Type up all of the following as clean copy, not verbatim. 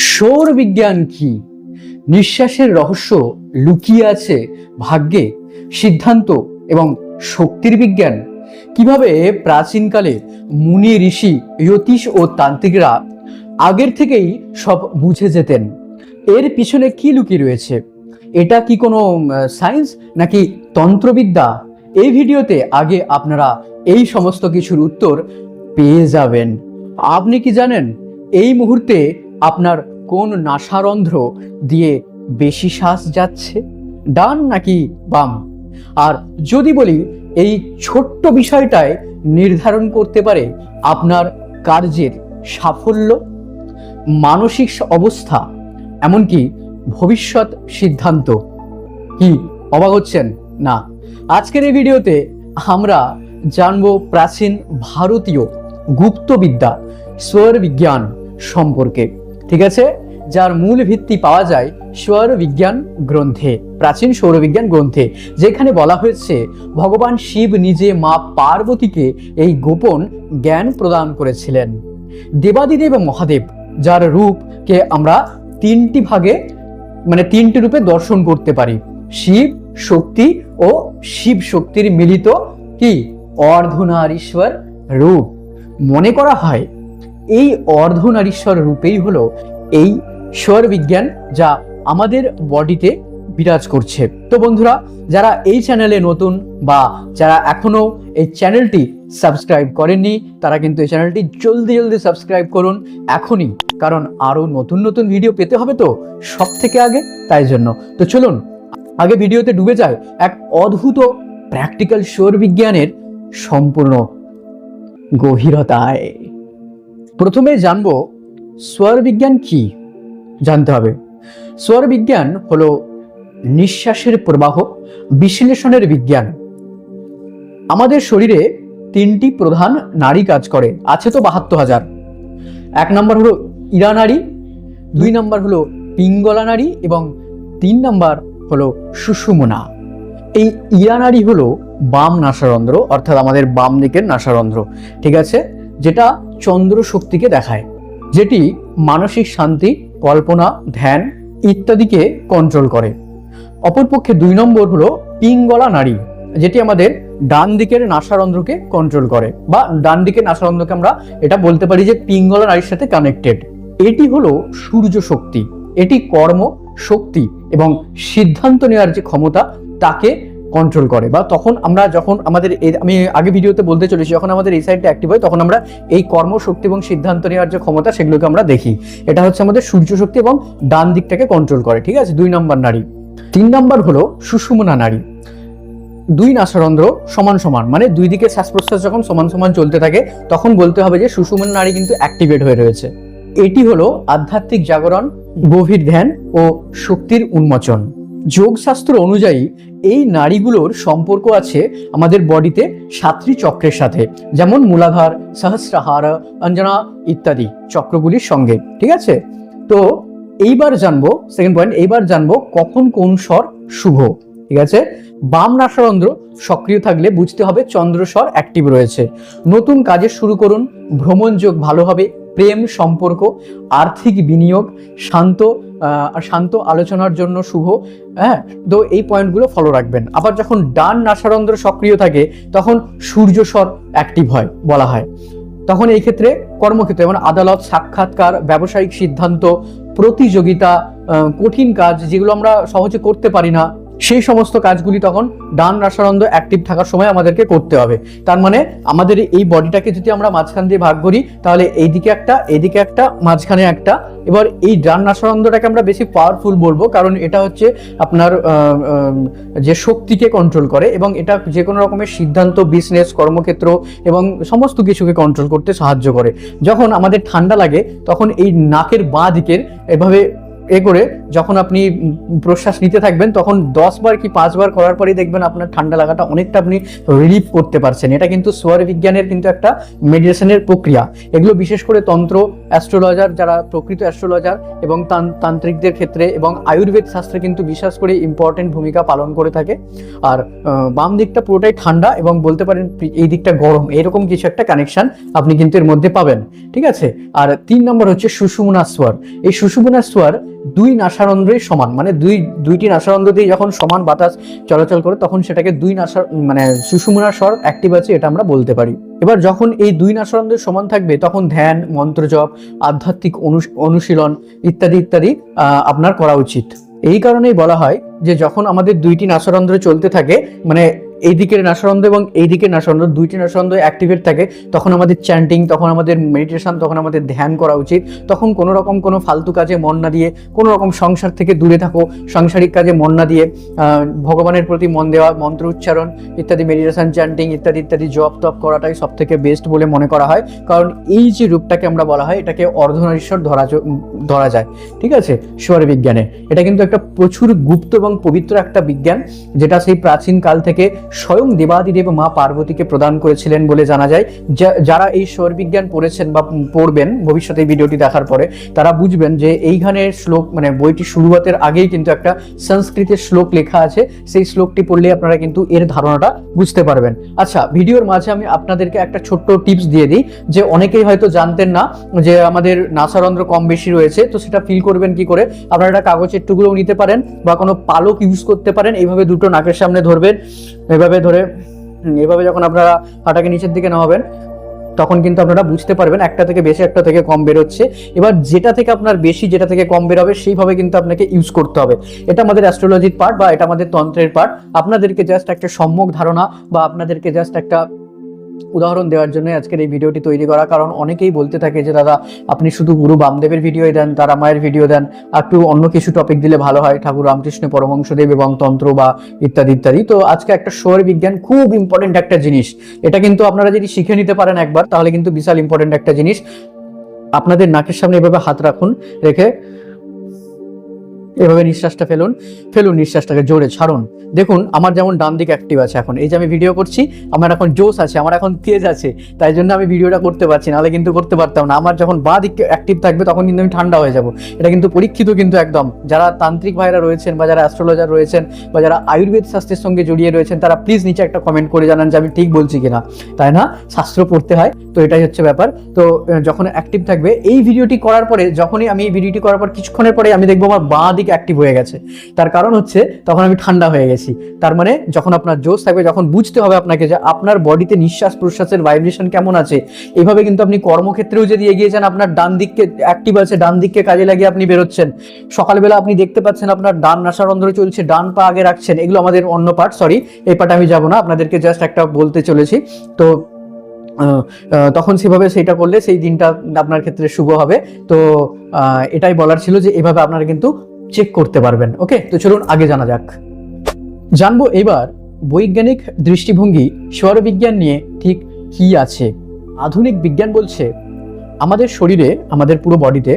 সৌর বিজ্ঞান কি? নিঃশ্বাসের রহস্য লুকিয়ে আছে ভাগ্যে, সিদ্ধান্ত এবং শক্তির বিজ্ঞান। কিভাবে প্রাচীনকালে মুনি ঋষি জ্যোতিষ ও তান্ত্রিকরা আগের থেকেই সব বুঝে যেতেন, এর পিছনে কি লুকিয়ে রয়েছে? এটা কি কোনো সায়েন্স নাকি তন্ত্রবিদ্যা? এই ভিডিওতে আগে আপনারা এই সমস্ত কিছুর উত্তর পেয়ে যাবেন। আপনি কি জানেন এই মুহূর্তে আপনার কোন নাসারন্ধ্র দিয়ে বেশি শ্বাস যাচ্ছে, ডান নাকি বাম? আর যদি বলি এই ছোট্ট বিষয়টাই নির্ধারণ করতে পারে আপনার কার্যের সাফল্য, মানসিক অবস্থা, এমনকি ভবিষ্যৎ সিদ্ধান্ত। কি অবাক হচ্ছেন? না, আজকের এই ভিডিওতে আমরা জানবো প্রাচীন ভারতীয় গুপ্তবিদ্যা সৌর বিজ্ঞান সম্পর্কে, ঠিক আছে, যার মূল ভিত্তি পাওয়া যায় সৌর বিজ্ঞান গ্রন্থে, প্রাচীন সৌরবিজ্ঞান গ্রন্থে, যেখানে বলা হয়েছে ভগবান শিব নিজে মা পার্বতীকে এই গোপন জ্ঞান প্রদান করেছিলেন। দেবাদিদেব মহাদেব, যার রূপকে আমরা তিনটি ভাগে তিনটি রূপে দর্শন করতে পারি, শিব শক্তি ও শিব শক্তির মিলিত কি অর্ধনারীশ্বর রূপ। মনে করা হয় এই অর্ধনারীশ্বর রূপেই হলো এই সৌর বিজ্ঞান, যা আমাদের বডিতে বিরাজ করছে। তো বন্ধুরা, যারা এই চ্যানেলে নতুন বা যারা এখনো এই চ্যানেলটি সাবস্ক্রাইব করেননি, তারা কিন্তু এই চ্যানেলটি জলদি সাবস্ক্রাইব করুন এখনই, কারণ আরো নতুন নতুন ভিডিও পেতে হবে তো সব থেকে আগে, তাই জন্য। তো চলুন আগে ভিডিওতে ডুবে যায় এক অদ্ভুত প্র্যাকটিক্যাল সৌর বিজ্ঞানের সম্পূর্ণ গভীরতায়। প্রথমে জানবো সৌর বিজ্ঞান কি। জানতে হবে সৌর বিজ্ঞান হলো নিঃশ্বাসের প্রবাহ বিশ্লেষণের বিজ্ঞান। আমাদের শরীরে তিনটি প্রধান নাড়ি কাজ করে, আছে তো ৭২,০০০। ১ নম্বর হলো ইরা নাড়ি, ২ নম্বর হলো পিঙ্গলা নাড়ি এবং ৩ নম্বর হলো সুষুম্না। এই ইরা নাড়ি হলো বাম নাসারন্ধ্র, অর্থাৎ আমাদের বাম দিকের নাসারন্ধ্র, ঠিক আছে, যেটা চন্দ্র শক্তিকে দেখায়, যেটি মানসিক শান্তি, কল্পনা, ধ্যান ইত্যাদিকে কন্ট্রোল করে। অপরপক্ষে ২ নম্বর হলো পিঙ্গলা নাড়ি, যেটি আমাদের ডান দিকের নাসারন্ধ্রকে কন্ট্রোল করে, বা ডান দিকের নাসারন্ধ্রকে আমরা এটা বলতে পারি যে পিঙ্গলা নাড়ির সাথে কানেক্টেড। এটি হলো সূর্য শক্তি, এটি কর্ম শক্তি এবং সিদ্ধান্ত নেওয়ার যে ক্ষমতা তাকে কন্ট্রোল করে। বা তখন আমরা যখন আমাদের আমি আগে ভিডিওতে বলতে চলেছি, যখন আমাদের এই সাইডটা অ্যাক্টিভ হয় তখন আমরা এই কর্মশক্তি এবং সিদ্ধান্ত নেওয়ার যে ক্ষমতা সেগুলোকে আমরা দেখি। এটা হচ্ছে আমাদের সূর্য শক্তি এবং ডান দিকটাকে কন্ট্রোল করে, ঠিক আছে, ২ নম্বর নাড়ি। ৩ নম্বর হলো সুষুম্না নাড়ি। ২ নাসারন্ধ্র সমান সমান, মানে দুই দিকে শ্বাস প্রশ্বাস যখন সমান সমান চলতে থাকে তখন বলতে হবে যে সুষুম্না নাড়ি কিন্তু অ্যাক্টিভেট হয়ে রয়েছে। এটি হলো আধ্যাত্মিক জাগরণ, গভীর ধ্যান ও শক্তির উন্মোচন। যোগশাস্ত্র অনুযায়ী এই নাড়িগুলোর সম্পর্ক আছে আমাদের বডিতে ৭টি চক্রের সাথে, যেমন মূলাধার, সহস্রাহার, অঞ্জনা ইত্যাদি চক্রগুলির সঙ্গে, ঠিক আছে। তো এইবার জানবো সেকেন্ড পয়েন্ট, এইবার জানবো কখন কোন স্বর শুভ, ঠিক আছে। বাম নাসারন্ধ্র সক্রিয় থাকলে বুঝতে হবে চন্দ্রস্বর অ্যাক্টিভ রয়েছে। নতুন কাজে শুরু করুন, ভ্রমণ যোগ ভালো হবে, প্রেম সম্পর্ক, আর্থিক বিনিয়োগ, শান্ত আলোচনার জন্য শুভ। হ্যাঁ, তো এই পয়েন্টগুলো ফলো রাখবেন। আবার যখন ডান নাসারন্ধ্র সক্রিয় থাকে তখন সূর্যস্বর অ্যাক্টিভ হয় বলা হয়। তখন এই ক্ষেত্রে কর্মক্ষেত্রে যেমন আদালত, সাক্ষাৎকার, ব্যবসায়িক সিদ্ধান্ত, প্রতিযোগিতা, কঠিন কাজ যেগুলো আমরা সহজে করতে পারি না, সেই সমস্ত কাজগুলি তখন ডান নাসারন্ধ্র অ্যাক্টিভ থাকার সময় আমাদেরকে করতে হবে। তার মানে আমাদের এই বডিটাকে যদি আমরা মাঝখান দিয়ে ভাগ করি তাহলে এইদিকে একটা, এদিকে একটা, মাঝখানে একটা। এবার এই ডান নাসারন্ধ্রটাকে আমরা বেশি পাওয়ারফুল বলবো, কারণ এটা হচ্ছে আপনার যে শক্তিকে কন্ট্রোল করে এবং এটা যে কোনো রকমের সিদ্ধান্ত, বিজনেস, কর্মক্ষেত্র এবং সমস্ত কিছুকে কন্ট্রোল করতে সাহায্য করে। যখন আমাদের ঠান্ডা লাগে তখন এই নাকের বাঁ দিকের এভাবে করে যখন আপনি প্রশ্বাস নিতে থাকবেন, তখন 10 বার কি 5 বার করার পরেই দেখবেন আপনার ঠান্ডা লাগাটা অনেকটা আপনি রিলিফ করতে পারছেন। এটা কিন্তু স্বর বিজ্ঞানের কিন্তু একটা মেডিটেশনের প্রক্রিয়া। এগুলো বিশেষ করে তন্ত্র, অ্যাস্ট্রোলজার, যারা প্রকৃত অ্যাস্ট্রোলজার এবং তান্ত্রিকদের ক্ষেত্রে এবং আয়ুর্বেদ শাস্ত্রে কিন্তু বিশেষ করে ইম্পর্টেন্ট ভূমিকা পালন করে থাকে। আর বাম দিকটা পুরোটাই ঠান্ডা এবং বলতে পারেন এই দিকটা গরম, এরকম কিছু একটা কানেকশন আপনি কিন্তু এর মধ্যে পাবেন, ঠিক আছে। আর 3 নম্বর হচ্ছে সুষুম্না স্বর। এই সুষুম্না স্বর 2 নাসারন্ধ্রের সমান, মানে দুইটি নাসারন্ধ্র দিয়ে যখন সমান বাতাস চলাচল করে তখন সেটাকে 2 মানে সুষুম্না স্বর অ্যাক্টিভ আছে, এটা আমরা বলতে পারি। এবার যখন এই 2 নাসারন্ধ্রের সমান থাকবে তখন ধ্যান, মন্ত্র জপ, আধ্যাত্মিক অনুশীলন ইত্যাদি ইত্যাদি আপনার করা উচিত। এই কারণেই বলা হয় যে যখন আমাদের 2টি নাসারন্ধ্র চলতে থাকে, মানে এই দিকের নাসারন্ধ্র এবং এই দিকের নাসারন্ধ্র, 2টি নাসারন্ধ্র অ্যাক্টিভেট থাকে, তখন আমাদের চ্যান্টিং, তখন আমাদের মেডিটেশন, তখন আমাদের ধ্যান করা উচিত। তখন কোনো রকম কোনো ফালতু কাজে মন না দিয়ে, কোনো রকম সংসার থেকে দূরে থাকো, সাংসারিক কাজে মন না দিয়ে ভগবানের প্রতি মন দেওয়া, মন্ত্র উচ্চারণ ইত্যাদি, মেডিটেশন, চ্যান্টিং ইত্যাদি ইত্যাদি জপ তপ করাটাই সব থেকে বেস্ট বলে মনে করা হয়। কারণ এই যে রূপটাকে আমরা বলা হয়, এটাকে অর্ধনারীশ্বর ধরা যায়, ঠিক আছে, স্বর বিজ্ঞানে। এটা কিন্তু একটা প্রচুর গুপ্ত এবং পবিত্র একটা বিজ্ঞান, যেটা সেই প্রাচীন কাল থেকে স্বয়ং দেবাদিদেব মা পার্বতীকে প্রদান করেছিলেন বলে জানা যায়। যারা এই স্বর বিজ্ঞান পড়েছেন বা পড়বেন ভবিষ্যতে ভিডিওটি দেখার পরে, তারা বুঝবেন যে এইখানের শ্লোক, মানে বইটি শুরুয়াতের আগেই কিন্তু একটা সংস্কৃতের শ্লোক লেখা আছে। সেই শ্লোকটি পড়লে আপনারা কিন্তু এর ধারণাটা বুঝতে পারবেন। আচ্ছা, ভিডিওর মাঝে আমি আপনাদেরকে একটা ছোট্ট টিপস দিয়ে দিই, যে অনেকেই হয়তো জানতেন না যে আমাদের নাসারন্ধ্র কম বেশি রয়েছে। তো সেটা ফিল করবেন কি করে? আপনারা একটা কাগজের টুকরো নিতে পারেন বা কোনো পালক ইউজ করতে পারেন। এইভাবে দুটো নাকের সামনে ধরবেন, এভাবে ধরে এভাবে যখন আপনারা হাঁটাকে নিচের দিকে নামাবেন, তখন কিন্তু আপনারা বুঝতে পারবেন একটা থেকে বেশি, একটা থেকে কম বেরোচ্ছে। এবার যেটা থেকে আপনার বেশি, যেটা থেকে কম বেরোবে, সেইভাবে কিন্তু আপনাকে ইউজ করতে হবে। এটা আমাদের অ্যাস্ট্রোলজির পার্ট বা এটা আমাদের তন্ত্রের পার্ট। আপনাদেরকে জাস্ট একটা সম্যক ধারণা বা আপনাদেরকে জাস্ট একটা উদাহরণ দেওয়ার জন্য আজকের এই ভিডিওটি তৈরি করা। কারণ অনেকেই বলতে থাকে যে দাদা আপনি শুধু গুরু বামদেবের ভিডিওই দেন, তারা মায়ের ভিডিও দেন, একটু অন্য কিছু টপিক দিলে ভালো হয়, ঠাকুর রামকৃষ্ণ পরমহংসদেব এবং তন্ত্র বা ইত্যাদি ইত্যাদি। তো আজকে একটা স্বর বিজ্ঞান খুব ইম্পর্টেন্ট একটা জিনিস। এটা কিন্তু আপনারা যদি শিখে নিতে পারেন একবার, তাহলে কিন্তু বিশাল ইম্পর্টেন্ট একটা জিনিস। আপনাদের নাকের সামনে এভাবে হাত রাখুন, রেখে এভাবে নিঃশ্বাসটা ফেলুন, নিঃশ্বাসটাকে জোরে ছাড়ুন। দেখুন আমার যেমন ডান দিক অ্যাক্টিভ আছে, এখন এই যে আমি ভিডিও করছি, আমার এখন জোশ আছে, আমার এখন তেজ আছে, তাই জন্য আমি ভিডিওটা করতে পারছি, নাহলে কিন্তু করতে পারতাম না। আমার যখন বাঁ দিক অ্যাক্টিভ থাকবে তখন কিন্তু আমি ঠান্ডা হয়ে যাব। এটা কিন্তু পরীক্ষিত, কিন্তু একদম। যারা তান্ত্রিক ভাইরা রয়েছেন বা যারা অ্যাস্ট্রোলজার রয়েছেন বা যারা আয়ুর্বেদ শাস্ত্রের সঙ্গে জড়িয়ে রয়েছেন, তারা প্লিজ নিচে একটা কমেন্ট করে জানান যে আমি ঠিক বলছি কিনা, তাই না? শাস্ত্র পড়তে হয়, তো এটাই হচ্ছে ব্যাপার। তো যখন অ্যাক্টিভ থাকবে, এই ভিডিওটি করার পরে, যখনই আমি এই ভিডিওটি করার পর কিছুক্ষণের পরে আমি দেখবো আমার বাঁ দিক অ্যাক্টিভ হয়ে গেছে। তার কারণ হচ্ছে তখন আমি ঠান্ডা হয়ে গেছি। তার মানে যখন আপনার জোশ থাকবে, যখন বুঝতে হবে আপনাকে যে আপনার বডিতে নিঃশ্বাস প্রশ্বাসের ভাইব্রেশন কেমন আছে, এইভাবে কিন্তু আপনি কর্মক্ষেত্রেও যদি এগিয়ে যান, আপনার ডান দিককে অ্যাক্টিভ আছে, ডান দিককে কাজে লাগিয়ে আপনি বেরোচ্ছেন। সকালবেলা আপনি দেখতে পাচ্ছেন আপনার ডান নাসারন্ধ্র চলছে, ডান পা আগে রাখছেন। এগুলো আমাদের অন্য পার্ট, সরি এই পার্টে আমি যাবো না, আপনাদেরকে জাস্ট একটা বলতে চলেছি। তো তখন সেভাবে সেইটা করলে সেই দিনটা আপনার ক্ষেত্রে শুভ হবে। তো এটাই বলার ছিল যে এভাবে আপনারা কিন্তু চেক করতে পারবেন। ওকে, তো চলুন আগে জানা যাক। জানবো এবার বৈজ্ঞানিক দৃষ্টিভঙ্গি স্বর বিজ্ঞান নিয়ে ঠিক কি আছে। আধুনিক বিজ্ঞান বলছে আমাদের শরীরে, আমাদের পুরো বডিতে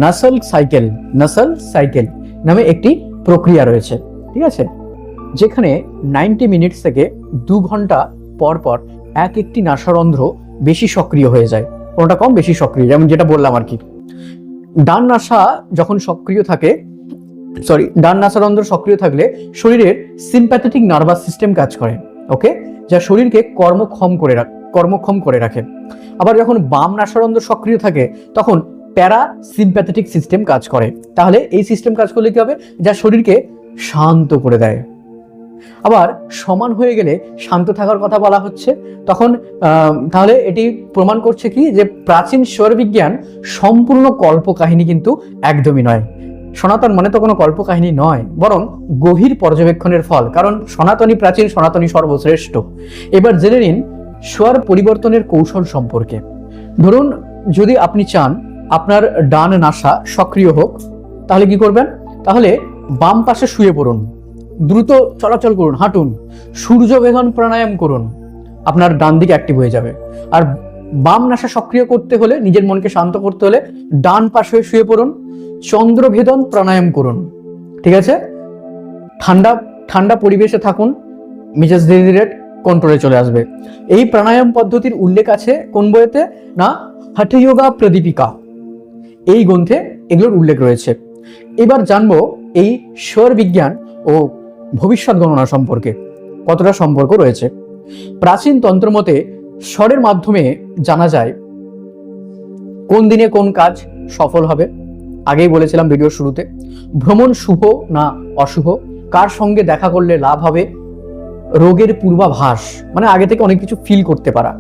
নাসাল সাইকেল নামে একটি প্রক্রিয়া রয়েছে, ঠিক আছে, যেখানে 90 মিনিট থেকে 2 ঘন্টা পর পর একটি নাসারন্ধ্র বেশি সক্রিয় হয়ে যায়, কোনটা কম বেশি সক্রিয়, যেমন যেটা বললাম আর কি। ডান নাসা যখন সক্রিয় থাকে, ডান নাসারন্ধ্র সক্রিয় থাকলে শরীরের সিম্প্যাথেটিক নার্ভাস সিস্টেম কাজ করে, ওকে, যা শরীরকে কর্মক্ষম করে রাখে। আবার যখন বাম নাসারন্ধ্র সক্রিয় থাকে তখন প্যারা সিম্প্যাথেটিক সিস্টেম কাজ করে। তাহলে এই সিস্টেম কাজ করলে কি হবে? যা শরীরকে শান্ত করে দেয়। আবার সমান হয়ে গেলে শান্ত থাকার কথা বলা হচ্ছে। তখন তাহলে এটি প্রমাণ করছে কি, যে প্রাচীন স্বর বিজ্ঞান সম্পূর্ণ কল্পকাহিনী কিন্তু একদমই নয়। সনাতন মানে তো কোনো কল্পকাহিনী নয়, বরং গভীর পর্যবেক্ষণের ফল। কারণ সনাতনী প্রাচীন, সনাতনী সর্বশ্রেষ্ঠ। এবার জেনে নিন স্বর পরিবর্তনের কৌশল সম্পর্কে। ধরুন যদি আপনি চান আপনার ডান নাসা সক্রিয় হোক, তাহলে কি করবেন? তাহলে বাম পাশে শুয়ে পড়ুন, দ্রুত চলাচল করুন, হাঁটুন, সূর্য বেগন প্রাণায়াম করুন, আপনার ডান দিক অ্যাক্টিভ হয়ে যাবে। আর বাম নাসা সক্রিয় করতে হলে, নিজের মনকে শান্ত করতে হলে ডান পাশে শুয়ে পড়ুন, চন্দ্রভেদন প্রাণায়াম করুন। ঠিক আছে, ঠান্ডা ঠান্ডা পরিবেশে থাকুন, মেজাজ ধীরে ধীরে কন্ট্রোলে চলে আসবে। এই প্রাণায়াম পদ্ধতির উল্লেখ আছে কোন বইতে? না, হঠযোগা প্রদীপিকা এই গ্রন্থে এগুলোর উল্লেখ রয়েছে। এবার জানবো এই স্বর বিজ্ঞান ও ভবিষ্যৎ গণনা সম্পর্কে কতটা সম্পর্ক রয়েছে। প্রাচীন তন্ত্রমতে স্বরের মাধ্যমে জানা যায় কোন দিনে কোন কাজ সফল হবে। আগেই বলেছিলাম ভিডিওর শুরুতে, ভ্রমণ শুভ না অশুভ, কার সঙ্গে দেখা করলে লাভ হবে, রোগের পূর্বাভাস, মানে আগে থেকে অনেক কিছু ফিল করতে পারা।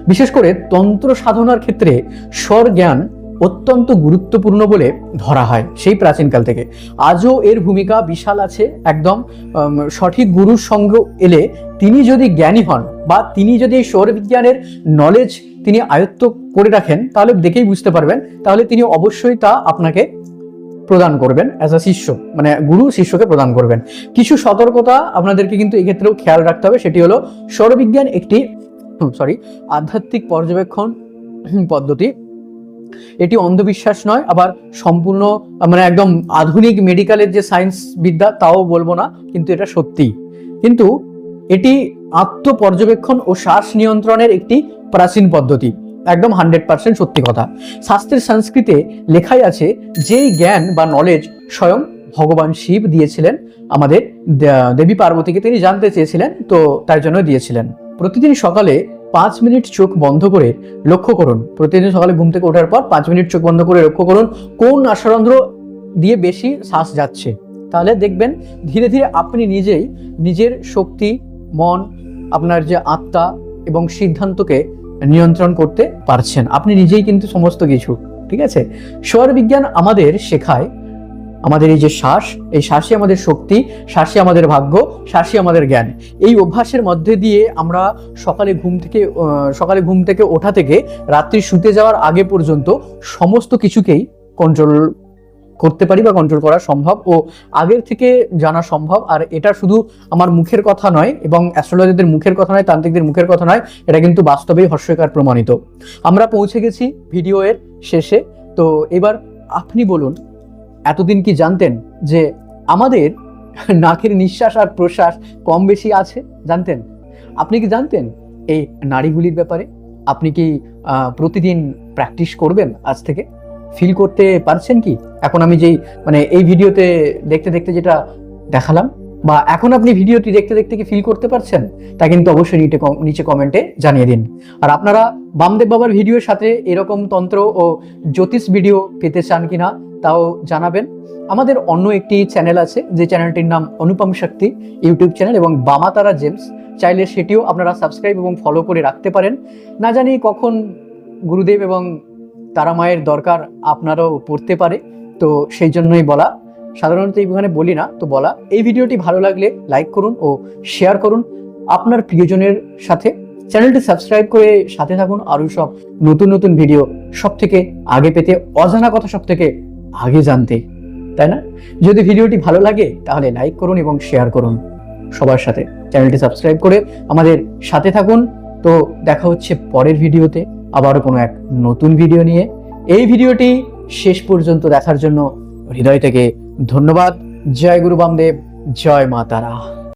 বিশেষ করে তন্ত্র সাধনার ক্ষেত্রে স্বর জ্ঞান অত্যন্ত গুরুত্বপূর্ণ বলে ধরা হয় সেই প্রাচীনকাল থেকে। আজও এর ভূমিকা বিশাল আছে। একদম সঠিক গুরুর সঙ্গ এলে তিনি যদি জ্ঞানী হন বা তিনি যদি এই স্বর বিজ্ঞানের নলেজ তিনি আয়ত্ত করে রাখেন, তাহলে দেখেই বুঝতে পারবেন, তাহলে তিনি অবশ্যই তা আপনাকে প্রদান করবেন অ্যাজ আ শিষ্য, মানে গুরু শিষ্যকে প্রদান করবেন। কিছু সতর্কতা আপনাদেরকে কিন্তু এক্ষেত্রেও খেয়াল রাখতে হবে। সেটি হলো, স্বরবিজ্ঞান একটি আধ্যাত্মিক পর্যবেক্ষণ পদ্ধতি। এটি অন্ধবিশ্বাস নয়, আবার সম্পূর্ণ মানে একদম আধুনিক মেডিকেলের যে সায়েন্স বিদ্যা তাও বলবো না, কিন্তু এটা সত্যি। কিন্তু এটি আত্মপর্যবেক্ষণ ও শ্বাস নিয়ন্ত্রণের একটি প্রাচীন পদ্ধতি, একদম 100% সত্যি কথা। শাস্ত্রের সংস্কৃতে লেখাই আছে, যেই জ্ঞান বা নলেজ স্বয়ং ভগবান শিব দিয়েছিলেন আমাদের দেবী পার্বতীকে, তিনি জানতে চেয়েছিলেন, তো তার জন্য দিয়েছিলেন। প্রতিদিন সকালে 5 মিনিট চোখ বন্ধ করে লক্ষ্য করুন। প্রতিদিন সকালে ঘুম থেকে ওঠার পর 5 মিনিট চোখ বন্ধ করে লক্ষ্য করুন কোন নাসারন্ধ্র দিয়ে বেশি শ্বাস যাচ্ছে। তাহলে দেখবেন ধীরে ধীরে আপনি নিজেই নিজের শক্তি, মন, আপনার যে আত্মা এবং সিদ্ধান্তকে নিয়ন্ত্রণ করতে পারছেন। আপনি নিজেই কিন্তু সমস্ত কিছু। ঠিক আছে, স্বর বিজ্ঞান আমাদের শেখায় আমাদের এই যে শ্বাস, এই শ্বাসই আমাদের শক্তি, শ্বাসই আমাদের ভাগ্য, শ্বাসই আমাদের জ্ঞান। এই অভ্যাসের মধ্যে দিয়ে আমরা সকালে ঘুম থেকে ওঠা থেকে রাত্রি শুতে যাওয়ার আগে পর্যন্ত সমস্ত কিছুকেই কন্ট্রোল করতে পারি বা কন্ট্রোল করা সম্ভব ও আগের থেকে জানা সম্ভব। আর এটা শুধু আমার মুখের কথা নয় এবং অ্যাস্ট্রোলজারদের মুখের কথা নয়, তান্ত্রিকদের মুখের কথা নয়, এটা কিন্তু বাস্তবেই হাস্যকর প্রমাণিত। আমরা পৌঁছে গেছি ভিডিওর শেষে। তো এবার আপনি বলুন, এতদিন কি জানতেন যে আমাদের নাকের নিঃশ্বাস আর প্রশ্বাস কম বেশি আছে? জানতেন? আপনি কি জানতেন এই নাড়িগুলির ব্যাপারে? আপনি কি প্রতিদিন প্র্যাকটিস করবেন আজ থেকে? ফিল করতে পারছেন কি এখন আমি যেই মানে এই ভিডিওতে দেখতে দেখতে যেটা দেখালাম, বা এখন আপনি ভিডিওটি দেখতে দেখতে কি ফিল করতে পারছেন? তা কিন্তু অবশ্যই নিচে কমেন্টে জানিয়ে দিন। আর আপনারা বামদেব বাবার ভিডিওর সাথে এরকম তন্ত্র ও জ্যোতিষ ভিডিও পেতে চান কিনা তাও জানাবেন। আমাদের অন্য একটি চ্যানেল আছে, যে চ্যানেলটির নাম অনুপম শক্তি ইউটিউব চ্যানেল, এবং বামাতারা জেমস, চাইলে সেটিও আপনারা সাবস্ক্রাইব এবং ফলো করে রাখতে পারেন। না জানি কখন গুরুদেব এবং তারা মায়ের দরকার আপনারও পড়তে পারে, তো সেই জন্যই বলা। সাধারণত এইখানে বলি না, তো বলা। এই ভিডিওটি ভালো লাগলে লাইক করুন ও শেয়ার করুন আপনার প্রিয়জনের সাথে। চ্যানেলটি সাবস্ক্রাইব করে সাথে থাকুন আরও সব নতুন নতুন ভিডিও সব থেকে আগে পেতে, অজানা কথা সব থেকে আগে জানতে, তাই না? যদি ভিডিওটি ভালো লাগে তাহলে লাইক করুন এবং শেয়ার করুন সবার সাথে। চ্যানেলটি সাবস্ক্রাইব করে আমাদের সাথে থাকুন। তো দেখা হচ্ছে পরের ভিডিওতে আবারও কোনো এক নতুন ভিডিও নিয়ে। এই ভিডিওটি শেষ পর্যন্ত দেখার জন্য হৃদয় থেকে ধন্যবাদ। জয় গুরু বামদেব, জয় মা তারা।